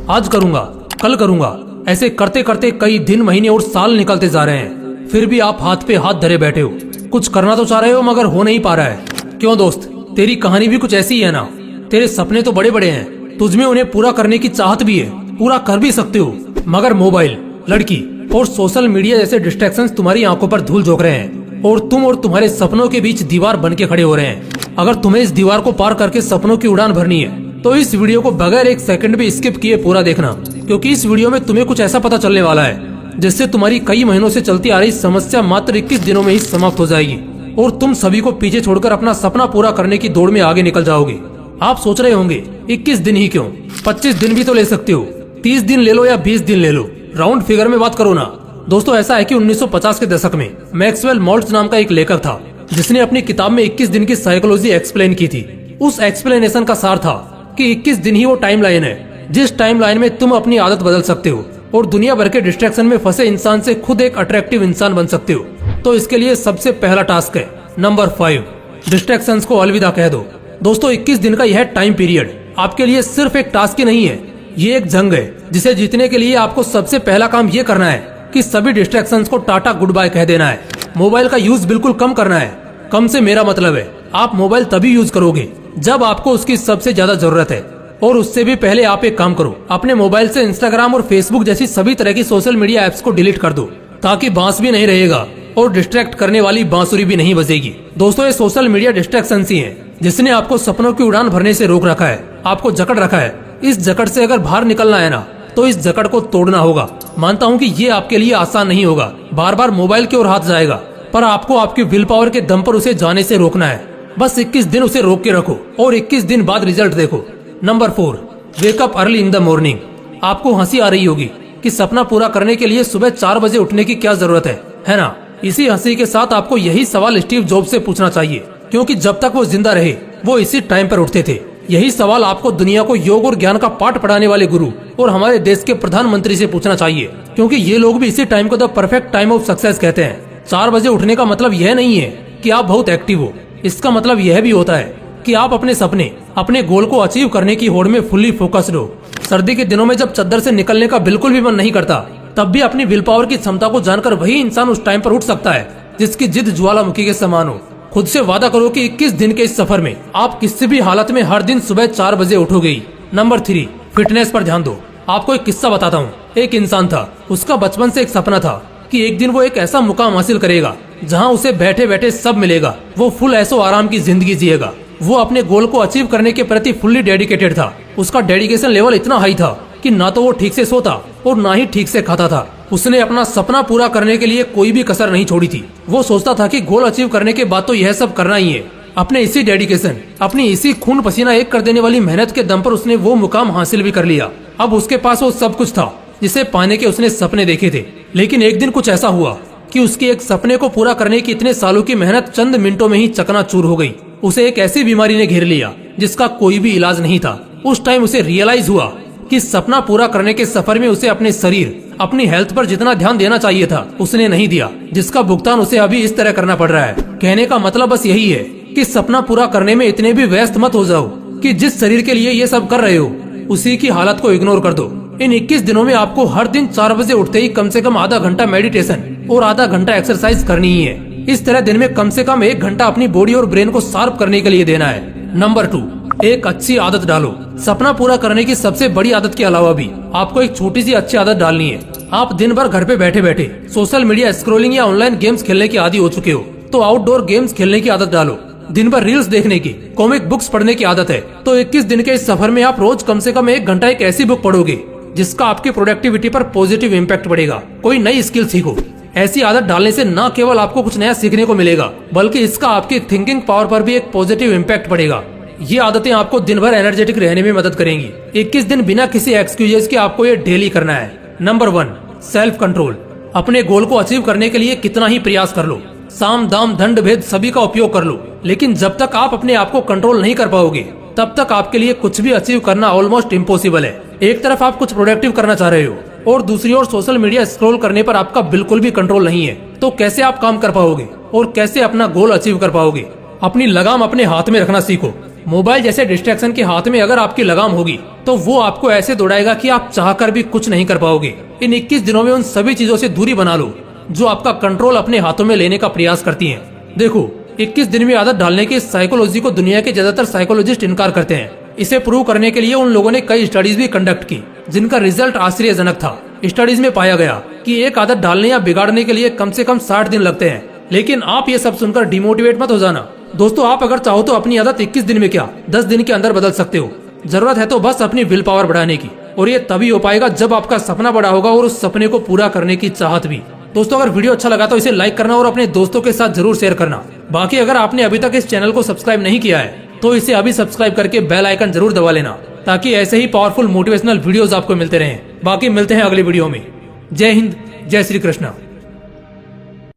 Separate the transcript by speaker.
Speaker 1: आज करूंगा, कल करूंगा, ऐसे करते करते कई दिन, महीने और साल निकलते जा रहे हैं। फिर भी आप हाथ पे हाथ धरे बैठे हो। कुछ करना तो चाह रहे हो मगर हो नहीं पा रहा है। क्यों दोस्त, तेरी कहानी भी कुछ ऐसी ही है ना। तेरे सपने तो बड़े बड़े हैं, तुझमें उन्हें पूरा करने की चाहत भी है, पूरा कर भी सकते हो, मगर मोबाइल, लड़की और सोशल मीडिया जैसे डिस्ट्रैक्शंस तुम्हारी आंखों पर धूल झोंक रहे हैं और तुम और तुम्हारे सपनों के बीच दीवार बन के खड़े हो रहे हैं। अगर तुम्हें इस दीवार को पार करके सपनों की उड़ान भरनी है तो इस वीडियो को बगैर एक सेकंड भी स्किप किए पूरा देखना, क्योंकि इस वीडियो में तुम्हें कुछ ऐसा पता चलने वाला है जिससे तुम्हारी कई महीनों से चलती आ रही समस्या मात्र 21 दिनों में ही समाप्त हो जाएगी और तुम सभी को पीछे छोड़कर अपना सपना पूरा करने की दौड़ में आगे निकल जाओगे। आप सोच रहे होंगे 21 दिन ही क्यों, 25 दिन भी तो ले सकते हो, 30 दिन ले लो या 20 दिन ले लो, राउंड फिगर में बात करो ना। दोस्तों, ऐसा है कि 1950 के दशक में मैक्सवेल मोल्ट्ज नाम का एक लेखक था जिसने अपनी किताब में 21 दिन की साइकोलॉजी एक्सप्लेन की थी। उस एक्सप्लेनेशन का सार था कि 21 दिन ही वो टाइम लाइन है जिस टाइम लाइन में तुम अपनी आदत बदल सकते हो और दुनिया भर के डिस्ट्रैक्शन में फंसे इंसान से खुद एक अट्रैक्टिव इंसान बन सकते हो। तो इसके लिए सबसे पहला टास्क है नंबर 5, डिस्ट्रैक्शंस को अलविदा कह दो। दोस्तों, 21 दिन का यह टाइम पीरियड आपके लिए सिर्फ एक टास्क ही नहीं है, ये एक जंग है जिसे जीतने के लिए आपको सबसे पहला काम ये करना है कि सभी डिस्ट्रैक्शंस को टाटा गुड बाय कह देना है। मोबाइल का यूज बिल्कुल कम करना है। कम से मेरा मतलब है आप मोबाइल तभी यूज करोगे जब आपको उसकी सबसे ज्यादा जरूरत है। और उससे भी पहले आप एक काम करो, अपने मोबाइल से इंस्टाग्राम और फेसबुक जैसी सभी तरह की सोशल मीडिया एप्स को डिलीट कर दो, ताकि बांस भी नहीं रहेगा और डिस्ट्रैक्ट करने वाली बांसुरी भी नहीं बजेगी। दोस्तों, ये सोशल मीडिया डिस्ट्रैक्शन ही है जिसने आपको सपनों की उड़ान भरने से रोक रखा है, आपको जकड़ रखा है। इस जकड़ से अगर बाहर निकलना है ना तो इस जकड़ को तोड़ना होगा। मानता हूँ कि ये आपके लिए आसान नहीं होगा, बार बार मोबाइल की ओर हाथ जाएगा, पर आपको आपकी विल पावर के दम पर उसे जाने से रोकना है। बस 21 दिन उसे रोक के रखो और 21 दिन बाद रिजल्ट देखो। Number 4, wake up early in the morning. आपको हंसी आ रही होगी कि सपना पूरा करने के लिए सुबह 4 बजे उठने की क्या जरूरत है ना। इसी हंसी के साथ आपको यही सवाल स्टीव जॉब्स से पूछना चाहिए, क्योंकि जब तक वो जिंदा रहे वो इसी टाइम पर उठते थे। यही सवाल आपको दुनिया को योग और ज्ञान का पाठ पढ़ाने वाले गुरु और हमारे देश के प्रधानमंत्री से पूछना चाहिए, क्योंकि ये लोग भी इसी टाइम को the perfect time of success कहते हैं। 4 बजे उठने का मतलब यह नहीं है कि आप बहुत एक्टिव हो, इसका मतलब यह भी होता है कि आप अपने सपने, अपने गोल को अचीव करने की होड़ में फुल्ली फोकस्ड हो। सर्दी के दिनों में जब चद्दर से निकलने का बिल्कुल भी मन नहीं करता, तब भी अपनी विल पावर की क्षमता को जानकर वही इंसान उस टाइम पर उठ सकता है जिसकी जिद ज्वालामुखी के समान हो। खुद से वादा करो कि 21 दिन के इस सफर में आप किसी भी हालत में हर दिन सुबह 4 बजे उठोगे। नंबर 3, फिटनेस पर ध्यान दो। आपको एक किस्सा बताता हूँ। एक इंसान था, उसका बचपन से एक सपना था कि एक दिन वो एक ऐसा मुकाम हासिल करेगा जहाँ उसे बैठे बैठे सब मिलेगा। वो फुल ऐसो आराम की जिंदगी जिएगा। वो अपने गोल को अचीव करने के प्रति फुल्ली डेडिकेटेड था। उसका डेडिकेशन लेवल इतना हाई था कि ना तो वो ठीक से सोता और ना ही ठीक से खाता था। उसने अपना सपना पूरा करने के लिए कोई भी कसर नहीं छोड़ी थी। वो सोचता था कि गोल अचीव करने के बाद तो यह सब करना ही है। अपने इसी डेडिकेशन, अपनी इसी खून पसीना एक कर देने वाली मेहनत के दम पर उसने वो मुकाम हासिल भी कर लिया। अब उसके पास वो सब कुछ था जिसे पाने के उसने सपने देखे थे। लेकिन एक दिन कुछ ऐसा हुआ कि उसके एक सपने को पूरा करने की इतने सालों की मेहनत चंद मिनटों में ही चकनाचूर हो गई। उसे एक ऐसी बीमारी ने घेर लिया जिसका कोई भी इलाज नहीं था। उस टाइम उसे रियलाइज हुआ कि सपना पूरा करने के सफर में उसे अपने शरीर, अपनी हेल्थ पर जितना ध्यान देना चाहिए था उसने नहीं दिया, जिसका भुगतान उसे अभी इस तरह करना पड़ रहा है। कहने का मतलब बस यही है कि सपना पूरा करने में इतने भी व्यस्त मत हो जाओ कि जिस शरीर के लिए ये सब कर रहे हो उसी की हालत को इग्नोर कर दो। इन 21 दिनों में आपको हर दिन 4 बजे उठते ही कम से कम आधा घंटा मेडिटेशन और आधा घंटा एक्सरसाइज करनी ही है। इस तरह दिन में कम से कम 1 घंटा अपनी बॉडी और ब्रेन को शार्प करने के लिए देना है। नंबर 2, एक अच्छी आदत डालो। सपना पूरा करने की सबसे बड़ी आदत के अलावा भी आपको एक छोटी सी अच्छी आदत डालनी है। आप दिन भर घर पे बैठे बैठे सोशल मीडिया स्क्रॉलिंग या ऑनलाइन गेम्स खेलने की आदी हो चुके हो, तो आउटडोर गेम्स खेलने की आदत डालो। दिन भर रील्स देखने की, कॉमिक बुक्स पढ़ने की आदत है, तो 21 दिन के इस सफर में आप रोज कम से कम 1 घंटा एक ऐसी बुक पढ़ोगे जिसका आपकी प्रोडक्टिविटी पर पॉजिटिव इम्पैक्ट पड़ेगा। कोई नई स्किल सीखो। ऐसी आदत डालने से न केवल आपको कुछ नया सीखने को मिलेगा, बल्कि इसका आपकी थिंकिंग पावर पर भी एक पॉजिटिव इम्पैक्ट पड़ेगा। ये आदतें आपको दिन भर एनर्जेटिक रहने में मदद करेंगी। 21 दिन बिना किसी एक्सक्यूजेस के आपको ये डेली करना है। Number 1, self control. अपने गोल को अचीव करने के लिए कितना ही प्रयास कर लो, साम दाम दंड भेद सभी का उपयोग कर लो, लेकिन जब तक आप अपने आप को कंट्रोल नहीं कर पाओगे तब तक आपके लिए कुछ भी अचीव करना ऑलमोस्ट इम्पॉसिबल है। एक तरफ आप कुछ प्रोडक्टिव करना चाह रहे हो और दूसरी ओर सोशल मीडिया स्क्रॉल करने पर आपका बिल्कुल भी कंट्रोल नहीं है, तो कैसे आप काम कर पाओगे और कैसे अपना गोल अचीव कर पाओगे? अपनी लगाम अपने हाथ में रखना सीखो। मोबाइल जैसे डिस्ट्रैक्शन के हाथ में अगर आपकी लगाम होगी तो वो आपको ऐसे दौड़ाएगा कि आप चाहकर भी कुछ नहीं कर पाओगे। इन 21 दिनों में उन सभी चीजों से दूरी बना लो जो आपका कंट्रोल अपने हाथों में लेने का प्रयास करती हैं। देखो, 21 दिन में आदत डालने की साइकोलॉजी को दुनिया के ज्यादातर साइकोलॉजिस्ट इनकार करते हैं। इसे प्रूव करने के लिए उन लोगों ने कई स्टडीज भी कंडक्ट की जिनका रिजल्ट आश्चर्यजनक था। स्टडीज में पाया गया कि एक आदत डालने या बिगाड़ने के लिए कम से कम 60 दिन लगते हैं। लेकिन आप ये सब सुनकर डिमोटिवेट मत हो जाना दोस्तों। आप अगर चाहो तो अपनी आदत 21 दिन में क्या 10 दिन के अंदर बदल सकते हो। जरूरत है तो बस अपनी विल पावर बढ़ाने की, और ये तभी हो पाएगा जब आपका सपना बड़ा होगा और उस सपने को पूरा करने की चाहत भी। दोस्तों, अगर वीडियो अच्छा लगा तो इसे लाइक करना और अपने दोस्तों के साथ जरूर शेयर करना। बाकी अगर आपने अभी तक इस चैनल को सब्सक्राइब नहीं किया है तो इसे अभी सब्सक्राइब करके बेल आइकन जरूर दबा लेना, ताकि ऐसे ही पावरफुल मोटिवेशनल वीडियोस आपको मिलते रहें। बाकी मिलते हैं अगली वीडियो में। जय हिंद, जय श्री कृष्णा।